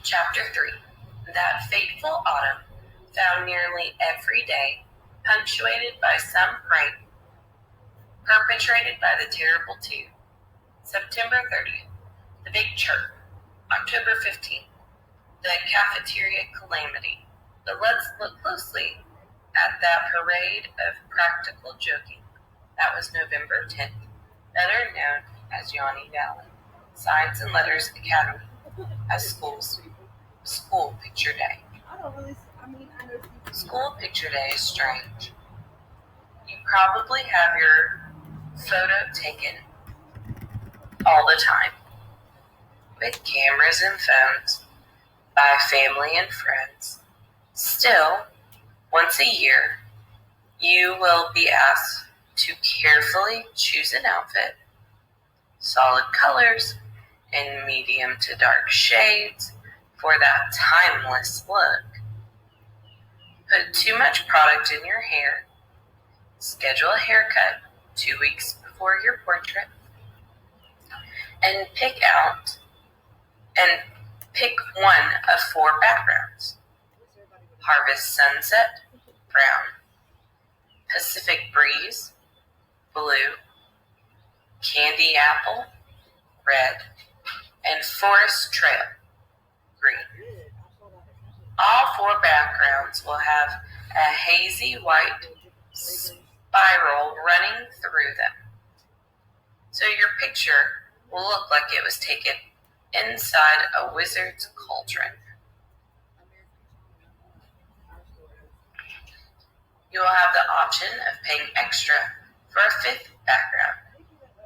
Chapter 3. That fateful autumn found nearly every day punctuated by some prank perpetrated by the terrible two. September 30th. The Big Chirp. October 15th. The Cafeteria Calamity. But let's look closely at that parade of practical joking. That was November 10th, better known as Yanni Valley. Science and Letters Academy as School Picture Day. School Picture Day is strange. You probably have your photo taken all the time with cameras and phones by family and friends. Still, once a year, you will be asked to carefully choose an outfit, solid colors, and medium to dark shades for that timeless look. Put too much product in your hair. Schedule a haircut 2 weeks before your portrait. And pick one of 4 backgrounds. Harvest Sunset, brown. Pacific Breeze, blue. Candy Apple, red. And Forest Trail, green. All 4 backgrounds will have a hazy white spiral running through them. So your picture will look like it was taken inside a wizard's cauldron. You will have the option of paying extra for a 5th background,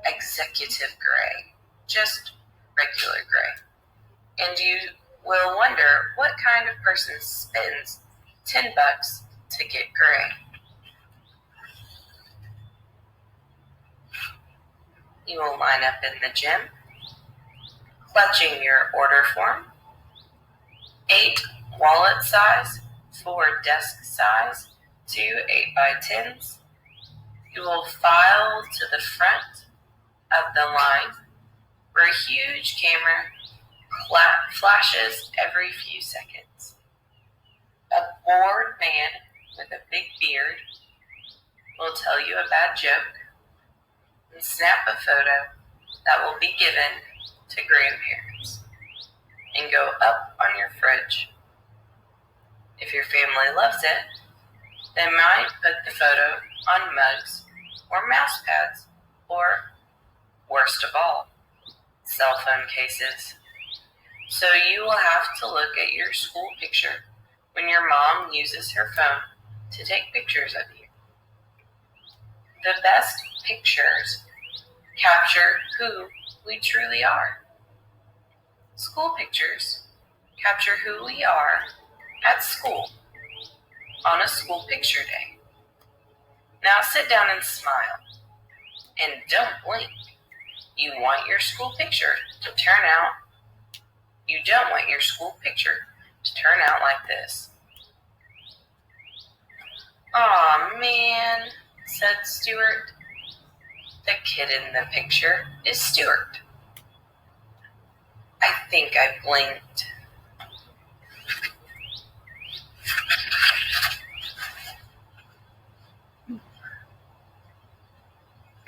executive gray, just regular gray. And you will wonder what kind of person spends $10 to get gray. You will line up in the gym, clutching your order form, 8 wallet size, 4 desk size, 2 8x10s. You will file to the front of the line where a huge camera flashes every few seconds. A bored man with a big beard will tell you a bad joke and snap a photo that will be given to grandparents and go up on your fridge. If your family loves it, they might put the photo on mugs or mouse pads or, worst of all, cell phone cases. So you will have to look at your school picture when your mom uses her phone to take pictures of you. The best pictures capture who we truly are. School pictures capture who we are at school on a school picture day. Now sit down and smile. And don't blink. You don't want your school picture to turn out like this. Aw, man, said Stuart. The kid in the picture is Stuart. I think I blinked.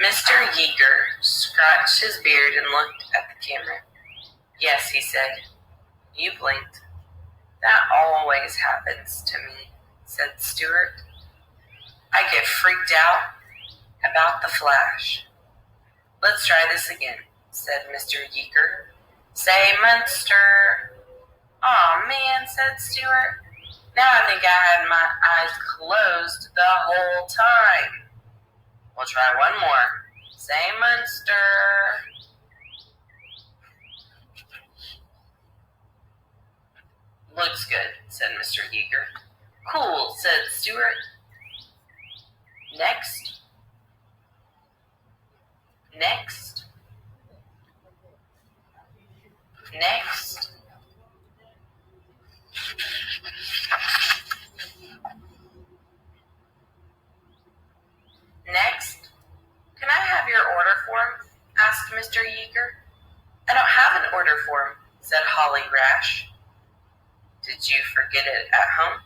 Mr. Yeager scratched his beard and looked at the camera. Yes, he said, you blinked. That always happens to me, said Stuart. I get freaked out about the flash. Let's try this again, said Mr. Yeager. Say Munster. Aw, man, said Stuart. Now I think I had my eyes closed the whole time. We'll try one more. Say Munster. Looks good, said Mr. Yeager. Cool, said Stuart. Next. Next. Next. Can I have your order form? Asked Mr. Yeager. I don't have an order form, said Holly Rash. Did you forget it at home?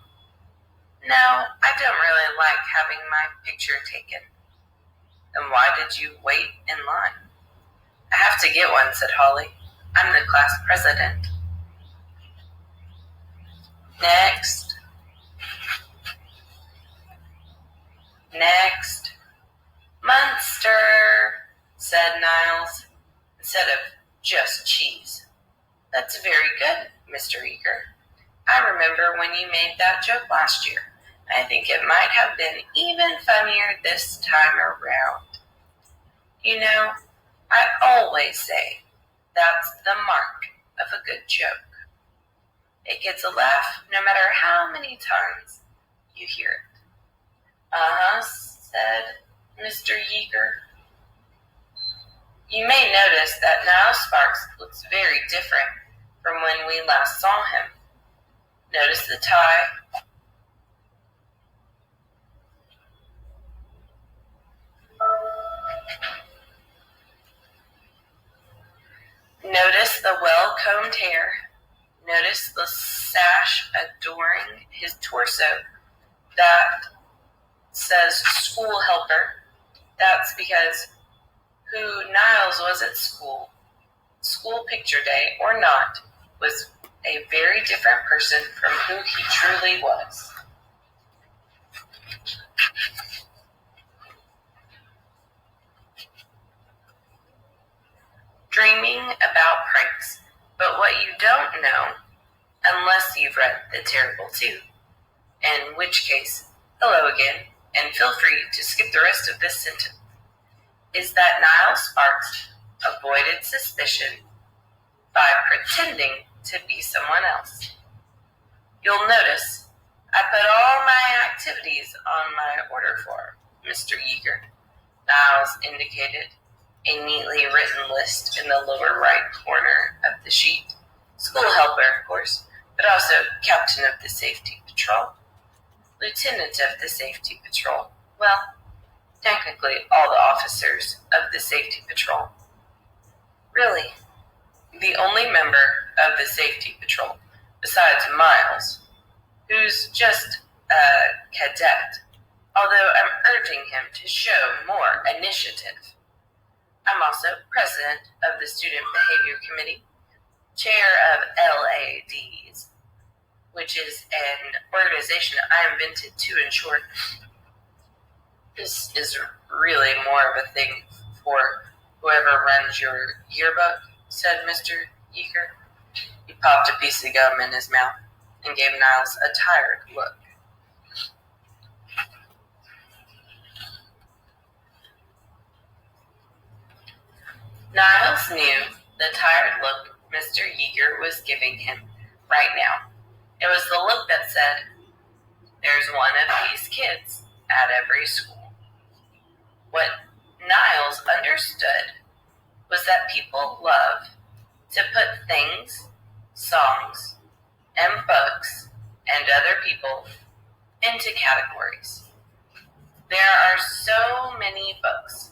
No, I don't really like having my picture taken. Then why did you wait in line? I have to get one, said Holly. I'm the class president. Next. Munster, said Niles, instead of just cheese. That's very good, Mr. Eager. I remember when you made that joke last year. I think it might have been even funnier this time around. You know, I always say that's the mark of a good joke. It gets a laugh no matter how many times you hear it. Uh-huh, said Mr. Yeager. You may notice that Niles Sparks looks very different from when we last saw him. Notice the tie. Notice the well-combed hair. Notice the sash adoring his torso that says school helper. That's because who Niles was at school picture day or not, was a very different person from who he truly was. Dreaming about pranks, but what you don't know, unless you've read The Terrible Two, in which case, hello again, and feel free to skip the rest of this sentence, is that Niles Sparks avoided suspicion by pretending to be someone else. You'll notice I put all my activities on my order form, Mr. Yeager. Niles indicated a neatly written list in the lower right corner of the sheet. School helper, of course, but also captain of the safety patrol, lieutenant of the safety patrol. Well, technically all the officers of the safety patrol. Really, the only member of the safety patrol, besides Miles, who's just a cadet, although I'm urging him to show more initiative. I'm also president of the Student Behavior Committee, chair of LADs, which is an organization I invented to ensure this is really more of a thing for whoever runs your yearbook, said Mr. Yeager. He popped a piece of gum in his mouth and gave Niles a tired look. Niles knew the tired look Mr. Yeager was giving him right now. It was the look that said, there's one of these kids at every school. What Niles understood was that people love to put things, songs, and books, and other people into categories. There are so many books,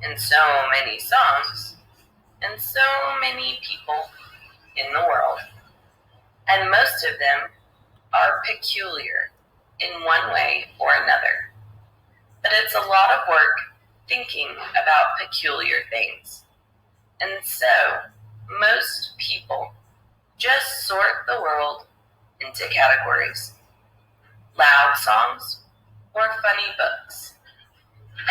and so many songs, and so many people in the world, and most of them are peculiar in one way or another. But it's a lot of work thinking about peculiar things. And so, most people just sort the world into categories. Loud songs or funny books.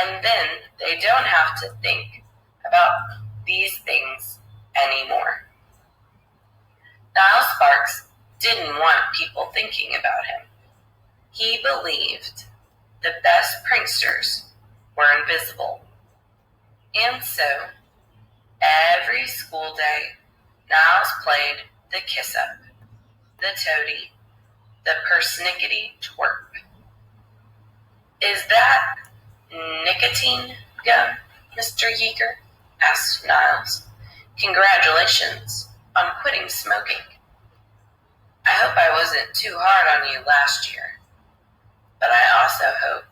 And then they don't have to think about these things anymore. Niles Sparks didn't want people thinking about him. He believed the best pranksters were invisible. And so, every school day, Niles played the kiss-up, the toady, the persnickety twerp. Is that nicotine gum, Mr. Yeager? Asked Niles. Congratulations on quitting smoking. I hope I wasn't too hard on you last year, but I also hope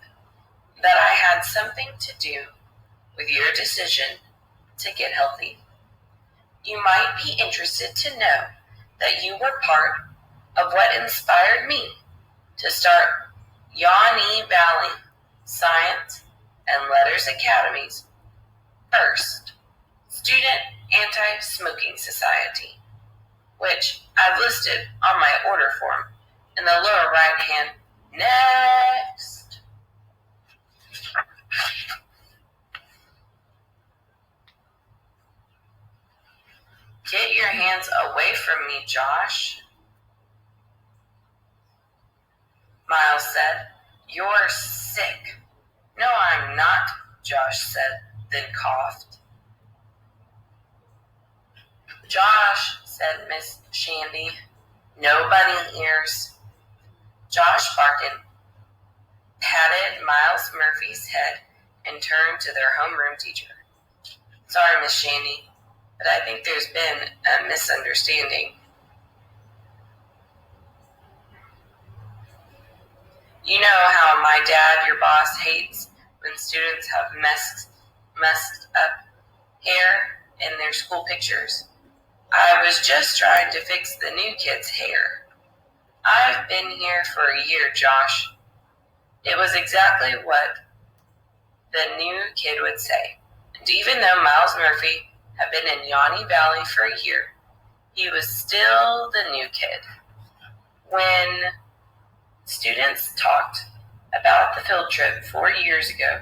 that I had something to do with your decision to get healthy. You might be interested to know that you were part of what inspired me to start Yawny Valley Science and Letters Academies. First, Student Anti-Smoking Society, which I've listed on my order form in the lower right hand. Next. Get your hands away from me, Josh, Miles said. You're sick. No, I'm not, Josh said, then coughed. Josh, said Miss Shandy, no bunny ears. Josh Barkin patted Miles Murphy's head and turned to their homeroom teacher. Sorry, Miss Shandy, but I think there's been a misunderstanding. You know how my dad, your boss, hates when students have messed up hair in their school pictures. I was just trying to fix the new kid's hair. I've been here for a year, Josh. It was exactly what the new kid would say. And even though Miles Murphy had been in Yawny Valley for a year, he was still the new kid. When students talked about the field trip 4 years ago,